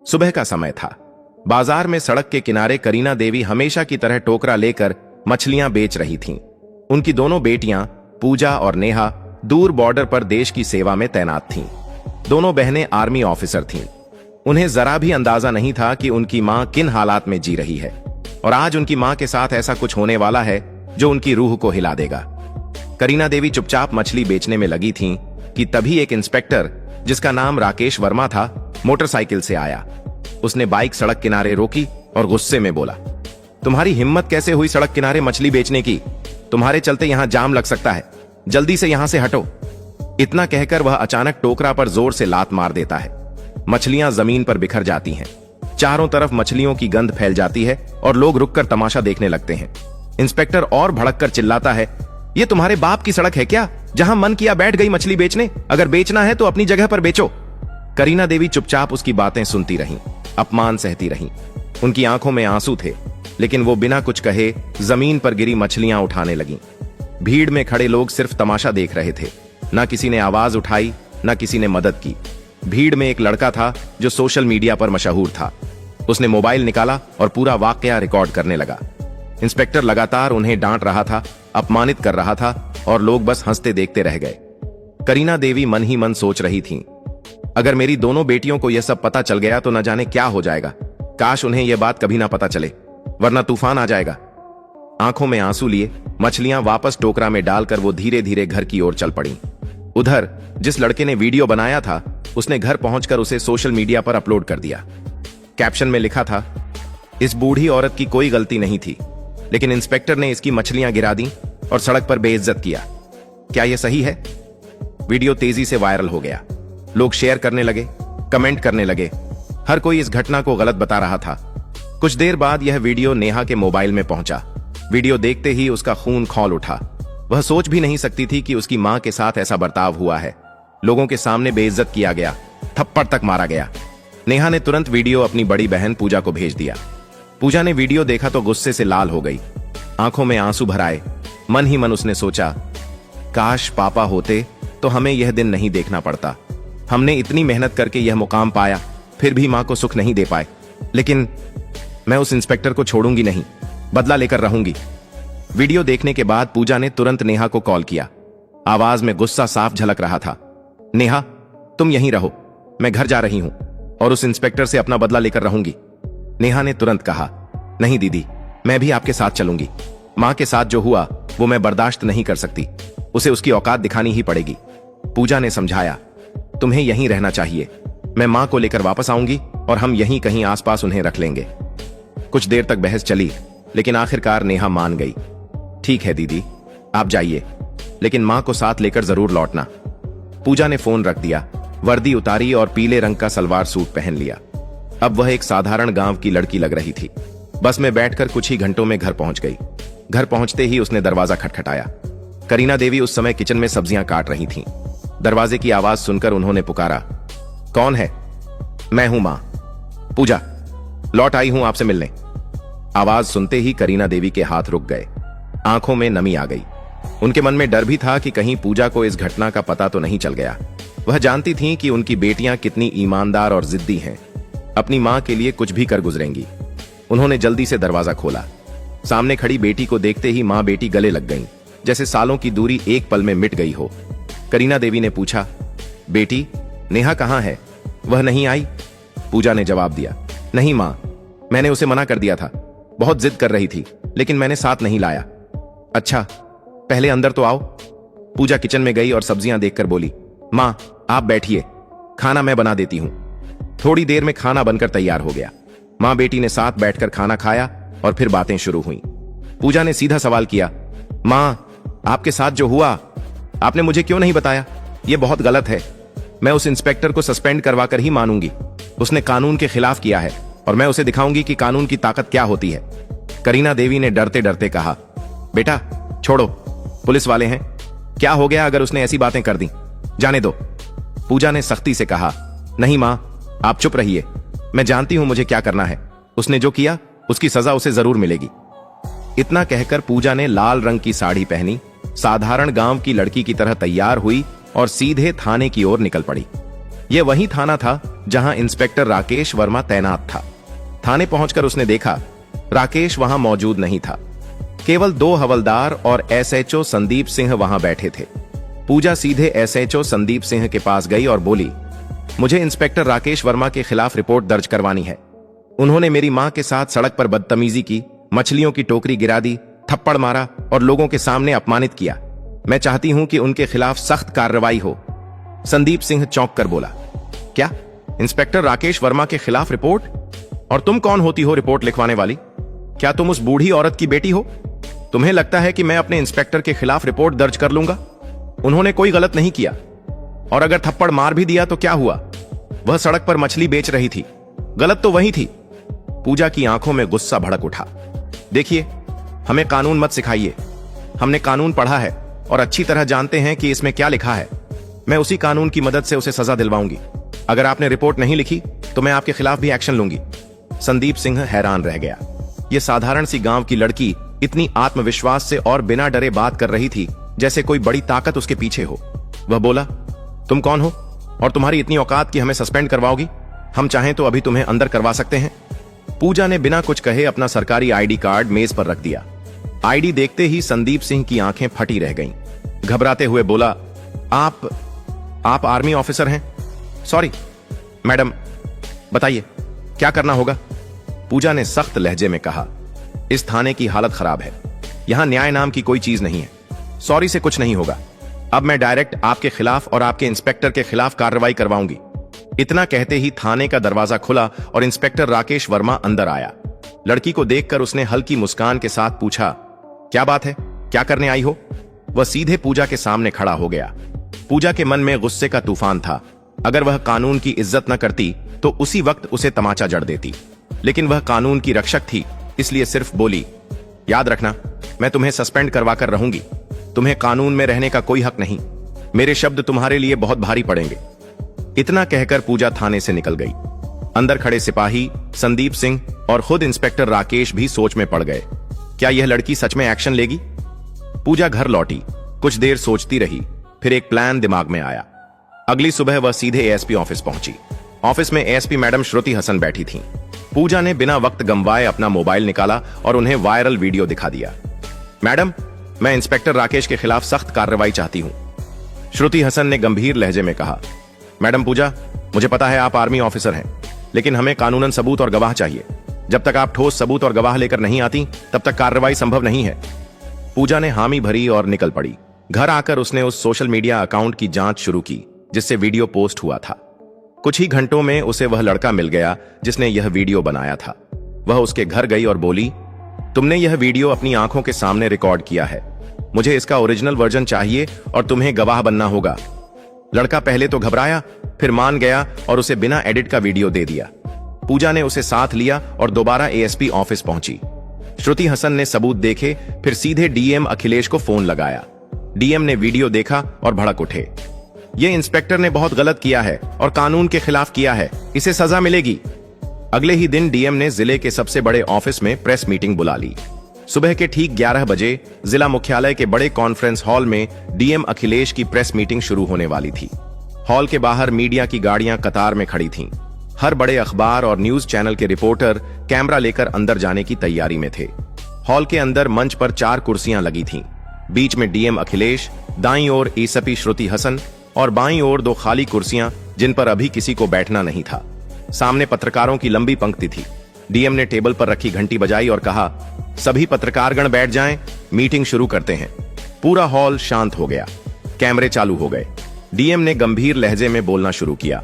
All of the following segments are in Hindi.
सुबह का समय था। बाजार में सड़क के किनारे करीना देवी हमेशा की तरह टोकरा लेकर मछलियां बेच रही थीं। उनकी दोनों बेटियां पूजा और नेहा दूर बॉर्डर पर देश की सेवा में तैनात थीं। दोनों बहनें आर्मी ऑफिसर थीं। उन्हें जरा भी अंदाजा नहीं था कि उनकी मां किन हालात में जी रही है और आज उनकी मां के साथ ऐसा कुछ होने वाला है जो उनकी रूह को हिला देगा। करीना देवी चुपचाप मछली बेचने में लगी थीं कि तभी एक इंस्पेक्टर, जिसका नाम राकेश वर्मा था, मोटरसाइकिल से आया। उसने बाइक सड़क किनारे रोकी और गुस्से में बोला, तुम्हारी हिम्मत कैसे हुई सड़क किनारे मछली बेचने की? तुम्हारे चलते यहां जाम लग सकता है, जल्दी से यहां से हटो। इतना कहकर वह अचानक टोकरा पर जोर से लात मार देता है। मछलियां जमीन पर बिखर जाती हैं। चारों तरफ मछलियों की गंध फैल जाती है और लोग रुककर तमाशा देखने लगते हैं। इंस्पेक्टर और भड़ककर चिल्लाता है, ये तुम्हारे बाप की सड़क है क्या, जहां मन किया बैठ गई मछली बेचने? अगर बेचना है तो अपनी जगह पर बेचो। करीना देवी चुपचाप उसकी बातें सुनती रहीं, अपमान सहती रहीं। उनकी आंखों में आंसू थे, लेकिन वो बिना कुछ कहे जमीन पर गिरी मछलियां उठाने लगीं। भीड़ में खड़े लोग सिर्फ तमाशा देख रहे थे। ना किसी ने आवाज उठाई, ना किसी ने मदद की। भीड़ में एक लड़का था जो सोशल मीडिया पर मशहूर था। उसने मोबाइल निकाला और पूरा वाकया रिकॉर्ड करने लगा। इंस्पेक्टर लगातार उन्हें डांट रहा था, अपमानित कर रहा था और लोग बस हंसते देखते रह गए। करीना देवी मन ही मन सोच रही थीं, अगर मेरी दोनों बेटियों को यह सब पता चल गया तो न जाने क्या हो जाएगा। काश उन्हें यह बात कभी ना पता चले, वरना तूफान आ जाएगा। आंखों में आंसू लिए मछलियां वापस टोकरा में डालकर वो धीरे धीरे घर की ओर चल पड़ी। उधर जिस लड़के ने वीडियो बनाया था, उसने घर पहुंचकर उसे सोशल मीडिया पर अपलोड कर दिया। कैप्शन में लिखा था, इस बूढ़ी औरत की कोई गलती नहीं थी, लेकिन इंस्पेक्टर ने इसकी मछलियां गिरा दी और सड़क पर बेइज्जत किया। क्या यह सही है? वीडियो तेजी से वायरल हो गया। लोग शेयर करने लगे, कमेंट करने लगे। हर कोई इस घटना को गलत बता रहा था। कुछ देर बाद यह वीडियो नेहा के मोबाइल में पहुंचा। वीडियो देखते ही उसका खून खौल उठा। वह सोच भी नहीं सकती थी कि उसकी मां के साथ ऐसा बर्ताव हुआ है। लोगों के सामने बेइज्जत किया गया, थप्पड़ तक मारा गया। नेहा ने तुरंत वीडियो अपनी बड़ी बहन पूजा को भेज दिया। पूजा ने वीडियो देखा तो गुस्से से लाल हो गई, आंखों में आंसू भर आए। मन ही मन उसने सोचा, काश पापा होते तो हमें यह दिन नहीं देखना पड़ता। हमने इतनी मेहनत करके यह मुकाम पाया, फिर भी मां को सुख नहीं दे पाए। लेकिन मैं उस इंस्पेक्टर को छोड़ूंगी नहीं, बदला लेकर रहूंगी। वीडियो देखने के बाद पूजा ने तुरंत नेहा को कॉल किया। आवाज में गुस्सा साफ झलक रहा था। नेहा, तुम यहीं रहो, मैं घर जा रही हूं और उस इंस्पेक्टर से अपना बदला लेकर रहूंगी। नेहा ने तुरंत कहा, नहीं दीदी, मैं भी आपके साथ चलूंगी। मां के साथ जो हुआ वो मैं बर्दाश्त नहीं कर सकती, उसे उसकी औकात दिखानी ही पड़ेगी। पूजा ने समझाया, तुम्हें यहीं रहना चाहिए। मैं मां को लेकर वापस आऊंगी और हम यहीं कहीं आसपास उन्हें रख लेंगे। कुछ देर तक बहस चली, लेकिन आखिरकार नेहा मान गई। ठीक है दीदी, आप जाइए, लेकिन मां को साथ लेकर जरूर लौटना। पूजा ने फोन रख दिया, वर्दी उतारी और पीले रंग का सलवार सूट पहन लिया। अब वह एक साधारण गांव की लड़की लग रही थी। बस में बैठकर कुछ ही घंटों में घर पहुंच गई। घर पहुंचते ही उसने दरवाजा खटखटाया। करीना देवी उस समय किचन में सब्जियां काट रही थीं। दरवाजे की आवाज सुनकर उन्होंने पुकारा, कौन है? मैं हूं मां। पूजा, लौट आई हूं आपसे मिलने। आवाज सुनते ही करीना देवी के हाथ रुक गए, आंखों में नमी आ गई। उनके मन में डर भी था कि कहीं पूजा को इस घटना का पता तो नहीं चल गया। वह जानती थीं कि उनकी बेटियां कितनी ईमानदार और जिद्दी हैं, अपनी मां के लिए कुछ भी कर गुजरेंगी। उन्होंने जल्दी से दरवाजा खोला। सामने खड़ी बेटी को देखते ही मां बेटी गले लग गईं, जैसे सालों की दूरी एक पल में मिट गई हो। करीना देवी ने पूछा, बेटी, नेहा कहां है? वह नहीं आई? पूजा ने जवाब दिया, नहीं मां, मैंने उसे मना कर दिया था। बहुत जिद कर रही थी, लेकिन मैंने साथ नहीं लाया। अच्छा, पहले अंदर तो आओ। पूजा किचन में गई और सब्जियां देखकर बोली, मां आप बैठिए, खाना मैं बना देती हूं। थोड़ी देर में खाना बनकर तैयार हो गया। मां बेटी ने साथ बैठकर खाना खाया और फिर बातें शुरू हुई। पूजा ने सीधा सवाल किया, मां, आपके साथ जो हुआ, आपने मुझे क्यों नहीं बताया? यह बहुत गलत है। मैं उस इंस्पेक्टर को सस्पेंड करवाकर ही मानूंगी। उसने कानून के खिलाफ किया है और मैं उसे दिखाऊंगी कि कानून की ताकत क्या होती है। करीना देवी ने डरते डरते कहा, बेटा छोड़ो, पुलिस वाले हैं, क्या हो गया अगर उसने ऐसी बातें कर दी? जाने दो। पूजा ने सख्ती से कहा, नहीं मां, आप चुप रहिए, मैं जानती हूं मुझे क्या करना है। उसने जो किया उसकी सजा उसे जरूर मिलेगी। इतना कहकर पूजा ने लाल रंग की साड़ी पहनी, साधारण गांव की लड़की की तरह तैयार हुई और सीधे थाने की ओर निकल पड़ी। यह वही थाना था जहां इंस्पेक्टर राकेश वर्मा तैनात था। थाने पहुंचकर उसने देखा राकेश वहां मौजूद नहीं था। केवल 2 हवलदार और एसएचओ संदीप सिंह वहां बैठे थे। पूजा सीधे एसएचओ संदीप सिंह के पास गई और बोली, मुझे इंस्पेक्टर राकेश वर्मा के खिलाफ रिपोर्ट दर्ज करवानी है। उन्होंने मेरी मां के साथ सड़क पर बदतमीजी की, मछलियों की टोकरी गिरा दी, थप्पड़ मारा और लोगों के सामने अपमानित किया। मैं चाहती हूं कि उनके खिलाफ सख्त कार्रवाई हो। संदीप सिंह चौंक कर बोला, क्या इंस्पेक्टर राकेश वर्मा के खिलाफ रिपोर्ट? और तुम कौन होती हो रिपोर्ट लिखवाने वाली? क्या तुम उस बूढ़ी औरत की बेटी हो? तुम्हें लगता है कि मैं अपने इंस्पेक्टर के खिलाफ रिपोर्ट दर्ज कर लूंगा? उन्होंने कोई गलत नहीं किया, और अगर थप्पड़ मार भी दिया तो क्या हुआ? वह सड़क पर मछली बेच रही थी, गलत तो वही थी। पूजा की आंखों में गुस्सा भड़क उठा। देखिए, हमें कानून मत सिखाइए। हमने कानून पढ़ा है और अच्छी तरह जानते हैं कि इसमें क्या लिखा है। मैं उसी कानून की मदद से उसे सजा दिलवाऊंगी। अगर आपने रिपोर्ट नहीं लिखी तो मैं आपके खिलाफ भी एक्शन लूंगी। संदीप सिंह हैरान रह गया। यह साधारण सी गांव की लड़की इतनी आत्मविश्वास से और बिना डरे बात कर रही थी जैसे कोई बड़ी ताकत उसके पीछे हो। वह बोला, तुम कौन हो और तुम्हारी इतनी औकात कि हमें सस्पेंड करवाओगी? हम चाहें तो अभी तुम्हें अंदर करवा सकते हैं। पूजा ने बिना कुछ कहे अपना सरकारी आईडी कार्ड मेज पर रख दिया। आईडी देखते ही संदीप सिंह की आंखें फटी रह गईं। घबराते हुए बोला, आप आर्मी ऑफिसर हैं? सॉरी मैडम, बताइए क्या करना होगा? पूजा ने सख्त लहजे में कहा, इस थाने की हालत खराब है। यहां न्याय नाम की कोई चीज नहीं है। सॉरी से कुछ नहीं होगा। अब मैं डायरेक्ट आपके खिलाफ और आपके इंस्पेक्टर के खिलाफ कार्रवाई करवाऊंगी। इतना कहते ही थाने का दरवाजा खुला और इंस्पेक्टर राकेश वर्मा अंदर आया। लड़की को देखकर उसने हल्की मुस्कान के साथ पूछा, क्या बात है, क्या करने आई हो? वह सीधे पूजा के सामने खड़ा हो गया। पूजा के मन में गुस्से का तूफान था। अगर वह कानून की इज्जत न करती तो उसी वक्त उसे तमाचा जड़ देती, लेकिन वह कानून की रक्षक थी, इसलिए सिर्फ बोली, याद रखना, मैं तुम्हें सस्पेंड करवा कर रहूंगी। तुम्हें कानून में रहने का कोई हक नहीं। मेरे शब्द तुम्हारे लिए बहुत भारी पड़ेंगे। इतना कहकर पूजा थाने से निकल गई। अंदर खड़े सिपाही संदीप सिंह और खुद इंस्पेक्टर राकेश भी सोच में पड़ गए। क्या यह लड़की सच में एक्शन लेगी? पूजा घर लौटी, कुछ देर सोचती रही, फिर एक प्लान दिमाग में आया। अगली सुबह वह सीधे एएसपी ऑफिस पहुंची। ऑफिस में एएसपी मैडम श्रुति हसन बैठी थीं। पूजा ने बिना वक्त गंवाए अपना मोबाइल निकाला और उन्हें वायरल वीडियो दिखा दिया। मैडम, मैं इंस्पेक्टर राकेश के खिलाफ सख्त कार्रवाई चाहती हूं। श्रुति हसन ने गंभीर लहजे में कहा, मैडम पूजा, मुझे पता है आप आर्मी ऑफिसर हैं, लेकिन हमें कानूनन सबूत और गवाह चाहिए। जब तक आप ठोस सबूत और गवाह लेकर नहीं आती तब तक कार्रवाई संभव नहीं है। पूजा ने हामी भरी और निकल पड़ी। घर आकर उसने उस सोशल मीडिया अकाउंट की जांच शुरू की जिससे वीडियो पोस्ट हुआ था। कुछ ही घंटों में उसे वह लड़का मिल गया जिसने यह वीडियो बनाया था। वह उसके घर गई और बोली, तुमने यह वीडियो अपनी आंखों के सामने रिकॉर्ड किया है। मुझे इसका ओरिजिनल वर्जन चाहिए और तुम्हें गवाह बनना होगा। लड़का पहले तो घबराया, फिर मान गया और उसे बिना एडिट का वीडियो दे दिया। पूजा ने उसे साथ लिया और दोबारा एएसपी ऑफिस पहुंची। श्रुति हसन ने सबूत देखे, फिर सीधे डीएम अखिलेश को फोन लगाया। डीएम ने वीडियो देखा और भड़क उठे। ये इंस्पेक्टर ने बहुत गलत किया है और कानून के खिलाफ किया है, इसे सजा मिलेगी। अगले ही दिन डीएम ने जिले के सबसे बड़े ऑफिस में प्रेस मीटिंग बुला ली। सुबह के ठीक 11 बजे जिला मुख्यालय के बड़े कॉन्फ्रेंस हॉल में डीएम अखिलेश की प्रेस मीटिंग शुरू होने वाली थी। हॉल के बाहर मीडिया की गाड़ियां कतार में खड़ी थीं। हर बड़े अखबार और न्यूज चैनल के रिपोर्टर कैमरा लेकर अंदर जाने की तैयारी में थे। हॉल के अंदर मंच पर 4 कुर्सियां लगी थीं। बीच में डीएम अखिलेश, दाईं ओर एएसपी श्रुति हसन और बाईं ओर 2 खाली कुर्सियां जिन पर अभी किसी को बैठना नहीं था। सामने पत्रकारों की लंबी पंक्ति थी। डीएम ने टेबल पर रखी घंटी बजाई और कहा, सभी पत्रकारगण बैठ जाएं, मीटिंग शुरू करते हैं। पूरा हॉल शांत हो गया। कैमरे चालू हो गए। डीएम ने गंभीर लहजे में बोलना शुरू किया।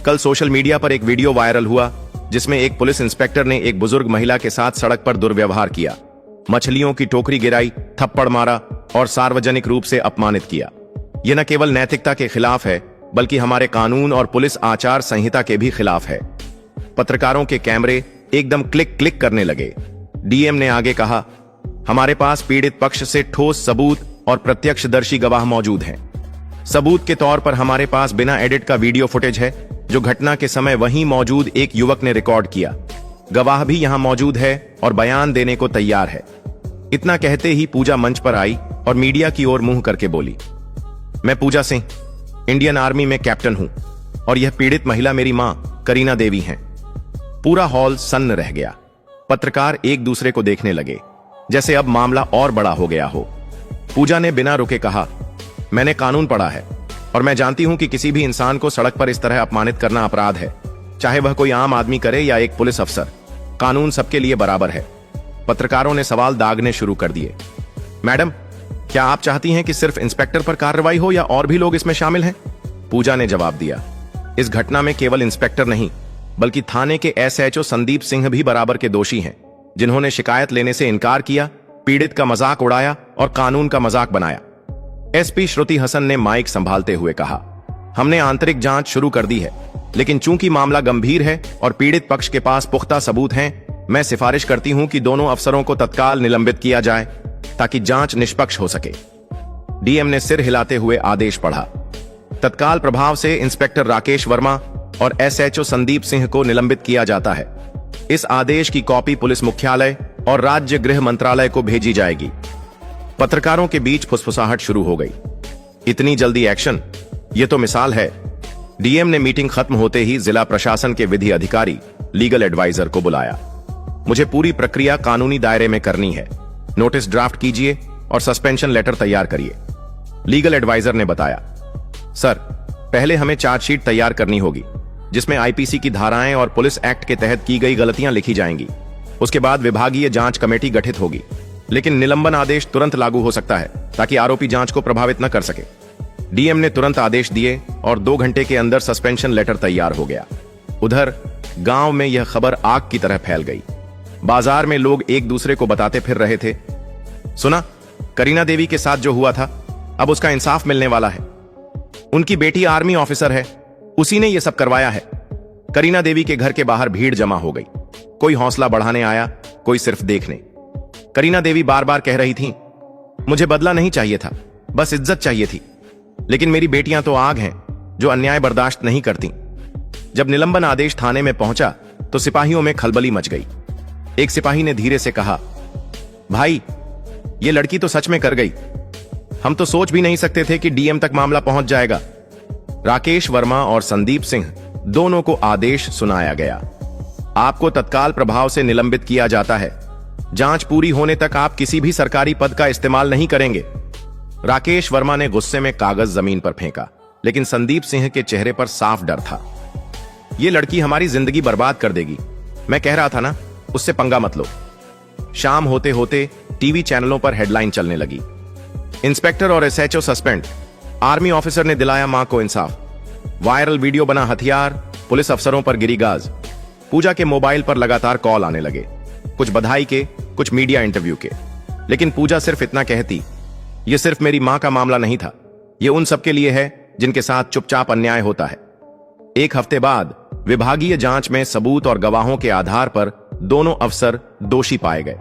कल सोशल मीडिया पर एक वीडियो वायरल हुआ जिसमें एक पुलिस इंस्पेक्टर ने एक बुजुर्ग महिला के साथ सड़क पर दुर्व्यवहार किया, मछलियों की टोकरी गिराई, थप्पड़ मारा और सार्वजनिक रूप से अपमानित किया। यह न केवल नैतिकता के खिलाफ है बल्कि हमारे कानून और पुलिस आचार संहिता के भी खिलाफ है। पत्रकारों के कैमरे एकदम क्लिक क्लिक करने लगे। डीएम ने आगे कहा, हमारे पास पीड़ित पक्ष से ठोस सबूत और प्रत्यक्षदर्शी गवाह मौजूद हैं। सबूत के तौर पर हमारे पास बिना एडिट का वीडियो फुटेज है जो घटना के समय वहीं मौजूद एक युवक ने रिकॉर्ड किया। गवाह भी यहां मौजूद है और बयान देने को तैयार है। इतना कहते ही पूजा मंच पर आई और मीडिया की ओर मुंह करके बोली, मैं पूजा सिंह, इंडियन आर्मी में कैप्टन हूं। और यह पीड़ित महिला मेरी मां करीना देवी हैं। पूरा हॉल सन्न रह गया। पत्रकार एक दूसरे को देखने लगे, जैसे अब मामला और बड़ा हो गया हो। पूजा ने बिना रुके कहा, मैंने कानून पढ़ा है और मैं जानती हूं कि किसी भी इंसान को सड़क पर इस तरह अपमानित करना अपराध है, चाहे वह कोई आम आदमी करे या एक पुलिस अफसर। कानून सबके लिए बराबर है। पत्रकारों ने सवाल दागने शुरू कर दिए। मैडम, क्या आप चाहती हैं कि सिर्फ इंस्पेक्टर पर कार्रवाई हो या और भी लोग इसमें शामिल हैं? पूजा ने जवाब दिया, इस घटना में केवल इंस्पेक्टर नहीं बल्कि थाने के एसएचओ संदीप सिंह भी बराबर के दोषी हैं, जिन्होंने शिकायत लेने से इनकार किया, पीड़ित का मजाक उड़ाया और कानून का मजाक बनाया। एसपी श्रुति हसन ने माइक संभालते हुए कहा, हमने आंतरिक जांच शुरू कर दी है, लेकिन चूंकि मामला गंभीर है और पीड़ित पक्ष के पास पुख्ता सबूत हैं, मैं सिफारिश करती हूं कि दोनों अफसरों को तत्काल निलंबित किया जाए ताकि जांच निष्पक्ष हो सके। डीएम ने सिर हिलाते हुए आदेश पढ़ा। तत्काल प्रभाव से इंस्पेक्टर राकेश वर्मा और एसएचओ संदीप सिंह को निलंबित किया जाता है। इस आदेश की कॉपी पुलिस मुख्यालय और राज्य गृह मंत्रालय को भेजी जाएगी। पत्रकारों के बीच फुसफुसाहट शुरू हो गई। इतनी जल्दी एक्शन? यह तो मिसाल है। डीएम ने मीटिंग खत्म होते ही जिला प्रशासन के विधि अधिकारी लीगल एडवाइजर को बुलाया। मुझे पूरी प्रक्रिया कानूनी दायरे में करनी है। नोटिस ड्राफ्ट कीजिए और सस्पेंशन लेटर तैयार करिए। लीगल एडवाइजर ने बताया, सर, पहले हमें चार्जशीट तैयार करनी होगी जिसमें आईपीसी की धाराएं और पुलिस एक्ट के तहत की गई गलतियां लिखी जाएंगी। उसके बाद विभागीय जांच कमेटी गठित होगी, लेकिन निलंबन आदेश तुरंत लागू हो सकता है ताकि आरोपी जांच को प्रभावित न कर सके। डीएम ने तुरंत आदेश दिए और 2 घंटे के अंदर सस्पेंशन लेटर तैयार हो गया। उधर गांव में यह खबर आग की तरह फैल गई। बाजार में लोग एक दूसरे को बताते फिर रहे थे, सुना, करीना देवी के साथ जो हुआ था, अब उसका इंसाफ मिलने वाला है। उनकी बेटी आर्मी ऑफिसर है, उसी ने यह सब करवाया है। करीना देवी के घर के बाहर भीड़ जमा हो गई। कोई हौसला बढ़ाने आया, कोई सिर्फ देखने। करीना देवी बार बार कह रही थी, मुझे बदला नहीं चाहिए था, बस इज्जत चाहिए थी। लेकिन मेरी बेटियां तो आग हैं जो अन्याय बर्दाश्त नहीं करती। जब निलंबन आदेश थाने में पहुंचा तो सिपाहियों में खलबली मच गई। एक सिपाही ने धीरे से कहा, भाई, ये लड़की तो सच में कर गई। हम तो सोच भी नहीं सकते थे कि डीएम तक मामला पहुंच जाएगा। राकेश वर्मा और संदीप सिंह दोनों को आदेश सुनाया गया। आपको तत्काल प्रभाव से निलंबित किया जाता है। जांच पूरी होने तक आप किसी भी सरकारी पद का इस्तेमाल नहीं करेंगे। राकेश वर्मा ने गुस्से में कागज जमीन पर फेंका, लेकिन संदीप सिंह के चेहरे पर साफ डर था। यह लड़की हमारी जिंदगी बर्बाद कर देगी। मैं कह रहा था ना, उससे पंगा मत लो। शाम होते होते टीवी चैनलों पर हेडलाइन चलने लगी, इंस्पेक्टर और एसएचओ सस्पेंड, आर्मी ऑफिसर ने दिलाया मां को इंसाफ, वायरल वीडियो बना हथियार, पुलिस अफसरों पर गिरी गाज। पूजा के मोबाइल पर लगातार कॉल आने लगे, कुछ बधाई के, कुछ मीडिया इंटरव्यू के। लेकिन पूजा सिर्फ इतना कहती, यह सिर्फ मेरी मां का मामला नहीं था, यह उन सबके लिए है जिनके साथ चुपचाप अन्याय होता है। 1 हफ्ते बाद विभागीय जांच में सबूत और गवाहों के आधार पर दोनों अफसर दोषी पाए गए।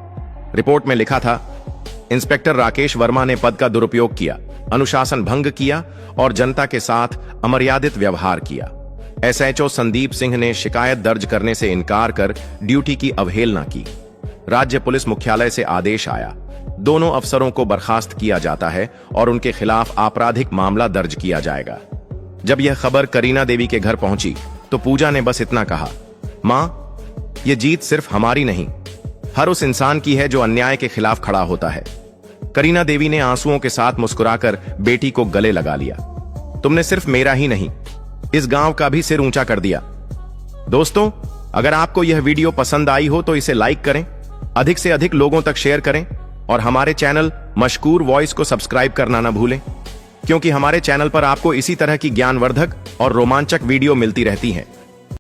रिपोर्ट में लिखा था, इंस्पेक्टर राकेश वर्मा ने पद का दुरुपयोग किया, अनुशासन भंग किया और जनता के साथ अमर्यादित व्यवहार किया। एसएचओ संदीप सिंह ने शिकायत दर्ज करने से इनकार कर ड्यूटी की अवहेलना की। राज्य पुलिस मुख्यालय से आदेश आया, दोनों अफसरों को बर्खास्त किया जाता है और उनके खिलाफ आपराधिक मामला दर्ज किया जाएगा। जब यह खबर करीना देवी के घर पहुंची तो पूजा ने बस इतना कहा, मां, यह जीत सिर्फ हमारी नहीं, हर उस इंसान की है जो अन्याय के खिलाफ खड़ा होता है। करीना देवी ने आंसुओं के साथ मुस्कुराकर बेटी को गले लगा लिया। तुमने सिर्फ मेरा ही नहीं, इस गांव का भी सिर ऊंचा कर दिया। दोस्तों, अगर आपको यह वीडियो पसंद आई हो तो इसे लाइक करें, अधिक से अधिक लोगों तक शेयर करें और हमारे चैनल मशकूर वॉइस को सब्सक्राइब करना ना भूलें, क्योंकि हमारे चैनल पर आपको इसी तरह की ज्ञानवर्धक और रोमांचक वीडियो मिलती रहती हैं।